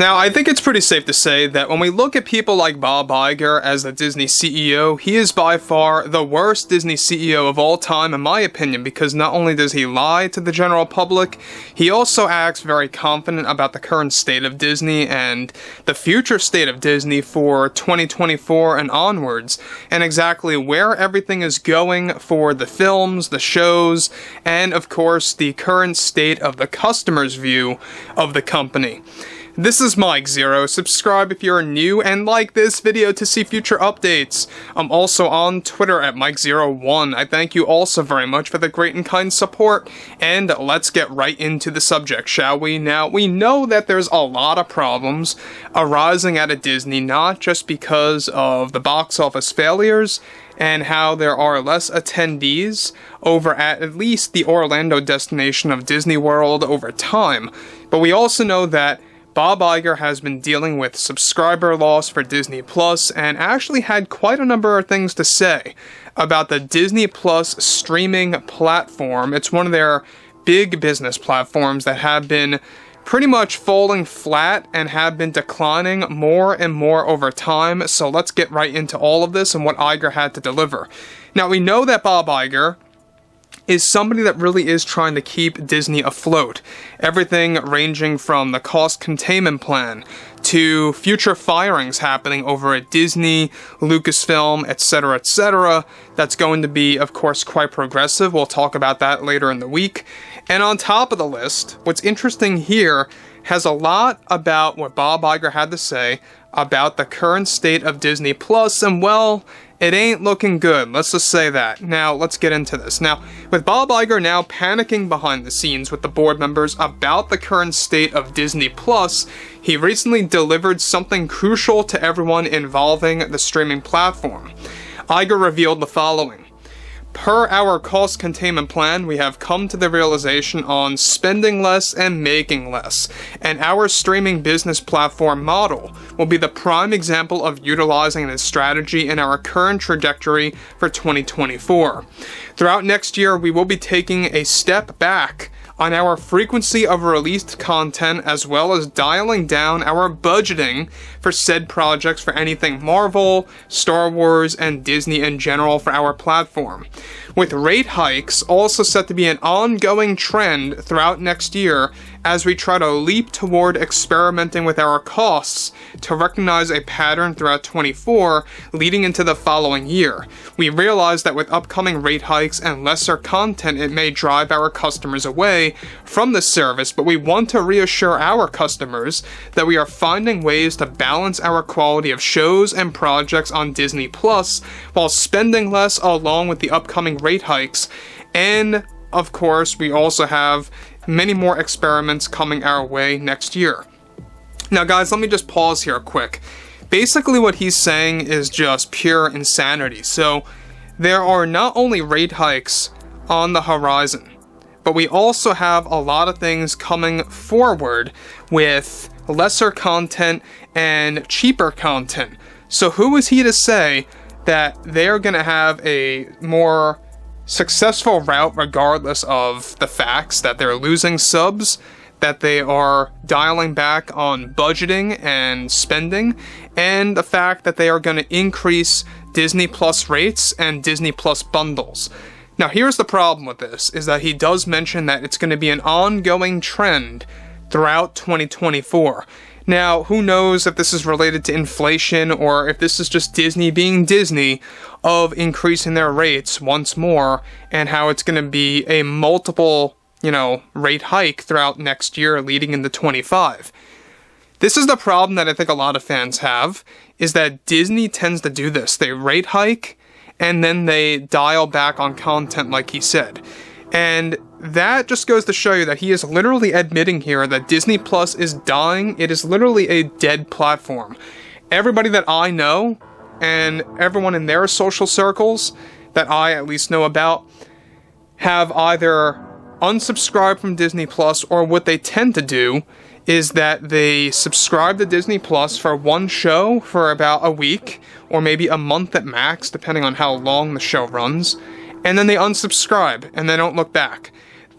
Now, I think it's pretty safe to say that when we look at people like Bob Iger as the Disney CEO, he is by far the worst Disney CEO of all time, in my opinion, because not only does he lie to the general public, he also acts very confident about the current state of Disney and the future state of Disney for 2024 and onwards, and exactly where everything is going for the films, the shows, and of course the current state of the customer's view of the company. This is Mike Zero. Subscribe if you're new and like this video to see future updates. I'm also on Twitter at Mike01. I thank you also very much for the great and kind support, and let's get right into the subject, shall we? Now, we know that there's a lot of problems arising out of Disney, not just because of the box office failures and how there are less attendees over at least the Orlando destination of Disney World over time, but we also know that Bob Iger has been dealing with subscriber loss for Disney Plus and actually had quite a number of things to say about the Disney Plus streaming platform. It's one of their big business platforms that have been pretty much falling flat and have been declining more and more over time. So let's get right into all of this and what Iger had to deliver. Now, we know that Bob Iger is somebody that really is trying to keep Disney afloat. Everything ranging from the cost containment plan to future firings happening over at Disney, Lucasfilm, etc., that's going to be, of course, quite progressive. We'll talk about that later in the week. And on top of the list, what's interesting here has a lot about what Bob Iger had to say about the current state of Disney Plus, and well, it ain't looking good, let's just say that. Now, let's get into this. Now, with Bob Iger now panicking behind the scenes with the board members about the current state of Disney Plus, he recently delivered something crucial to everyone involving the streaming platform. Iger revealed the following. Per our cost containment plan, we have come to the realization on spending less and making less, and our streaming business platform model will be the prime example of utilizing this strategy in our current trajectory for 2024. Throughout next year, we will be taking a step back on our frequency of released content, as well as dialing down our budgeting for said projects for anything Marvel, Star Wars, and Disney in general for our platform. With rate hikes also set to be an ongoing trend throughout next year as we try to leap toward experimenting with our costs to recognize a pattern throughout 24 leading into the following year. We realize that with upcoming rate hikes and lesser content, it may drive our customers away from the service, but we want to reassure our customers that we are finding ways to balance our quality of shows and projects on Disney Plus while spending less along with the upcoming rate hikes. And of course, we also have many more experiments coming our way next year. Now guys, let me just pause here quick. Basically what he's saying is just pure insanity. So there are not only rate hikes on the horizon, but we also have a lot of things coming forward with lesser content and cheaper content. So who is he to say that they're going to have a more successful route regardless of the facts that they're losing subs, that they are dialing back on budgeting and spending, and the fact that they are going to increase Disney Plus rates and Disney Plus bundles. Now here's the problem with this, is that he does mention that it's going to be an ongoing trend throughout 2024. Now, who knows if this is related to inflation or if this is just Disney being Disney of increasing their rates once more, and how it's going to be a multiple, rate hike throughout next year leading into 25. This is the problem that I think a lot of fans have, is that Disney tends to do this. They rate hike and then they dial back on content like he said. And that just goes to show you that he is literally admitting here that Disney Plus is dying. It is literally a dead platform. Everybody that I know, and everyone in their social circles that I at least know about, have either unsubscribed from Disney Plus, or what they tend to do is that they subscribe to Disney Plus for one show for about a week, or maybe a month at max, depending on how long the show runs, and then they unsubscribe, and they don't look back.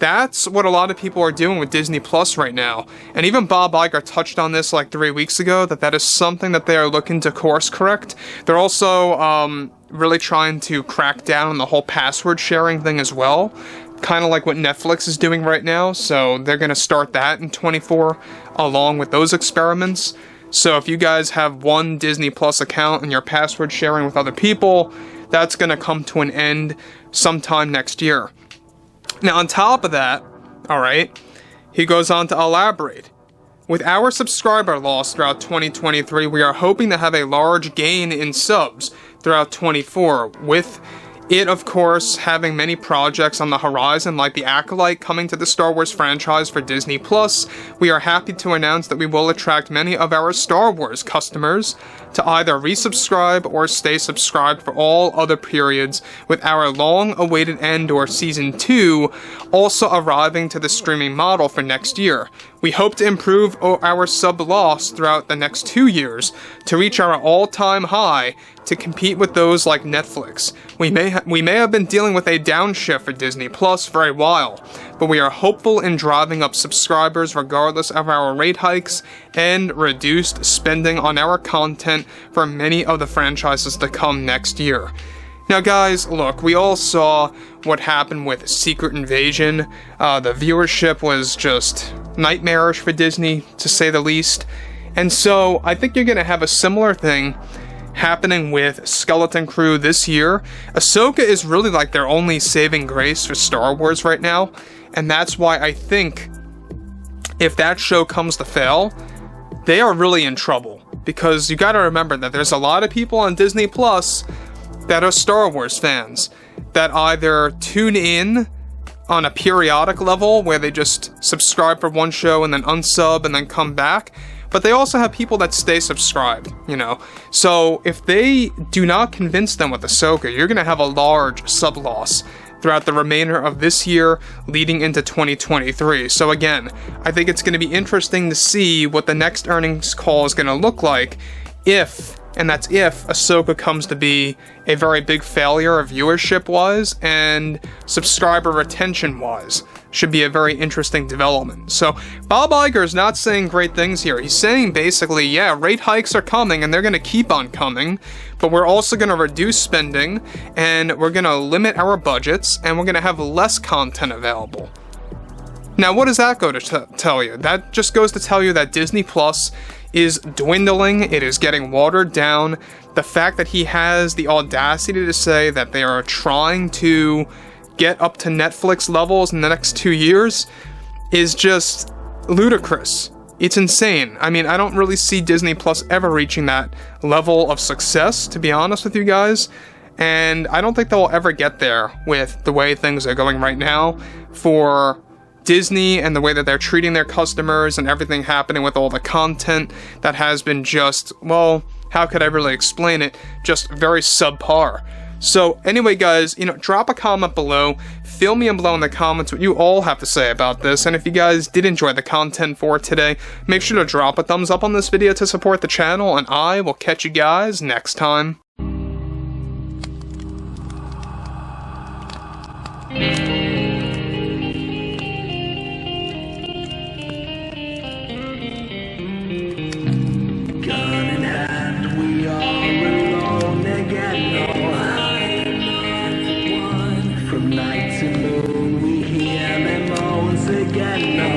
That's what a lot of people are doing with Disney Plus right now. And even Bob Iger touched on this like 3 weeks ago, that is something that they are looking to course correct. They're also really trying to crack down on the whole password sharing thing as well. Kind of like what Netflix is doing right now. So they're going to start that in 24 along with those experiments. So if you guys have one Disney Plus account and you're password sharing with other people, that's going to come to an end sometime next year. Now, on top of that, alright, he goes on to elaborate. With our subscriber loss throughout 2023, we are hoping to have a large gain in subs throughout 24, with it, of course, having many projects on the horizon, like The Acolyte coming to the Star Wars franchise for Disney+. We are happy to announce that we will attract many of our Star Wars customers to either resubscribe or stay subscribed for all other periods, with our long-awaited Andor Season 2 also arriving to the streaming model for next year. We hope to improve our sub loss throughout the next 2 years to reach our all-time high to compete with those like Netflix. We may have been dealing with a downshift for Disney Plus for a while, but we are hopeful in driving up subscribers regardless of our rate hikes and reduced spending on our content for many of the franchises to come next year. Now guys, look, we all saw what happened with Secret Invasion. The viewership was just nightmarish for Disney, to say the least. And so, I think you're going to have a similar thing happening with Skeleton Crew this year. Ahsoka is really like their only saving grace for Star Wars right now. And that's why I think if that show comes to fail, they are really in trouble. Because you gotta remember that there's a lot of people on Disney Plus that are Star Wars fans that either tune in on a periodic level where they just subscribe for one show and then unsub and then come back, but they also have people that stay subscribed, you know. So if they do not convince them with Ahsoka, you're gonna have a large sub loss throughout the remainder of this year leading into 2023. So again, I think it's going to be interesting to see what the next earnings call is going to look like if, and that's if, Ahsoka comes to be a very big failure viewership-wise and subscriber retention-wise. Should be a very interesting development. So Bob Iger is not saying great things here. He's saying basically, yeah, rate hikes are coming and they're going to keep on coming, but we're also going to reduce spending and we're going to limit our budgets and we're going to have less content available. Now, what does that go to tell you? That just goes to tell you that Disney Plus is dwindling, it is getting watered down. The fact that he has the audacity to say that they are trying to get up to Netflix levels in the next 2 years is just ludicrous. It's insane. I mean, I don't really see Disney Plus ever reaching that level of success, to be honest with you guys, and I don't think they'll ever get there with the way things are going right now for Disney and the way that they're treating their customers and everything happening with all the content that has been just, well, how could I really explain it? Just very subpar. So anyway, guys, drop a comment below, fill me in below in the comments what you all have to say about this, and if you guys did enjoy the content for today, make sure to drop a thumbs up on this video to support the channel, and I will catch you guys next time. Night to moon, we hear them moans again.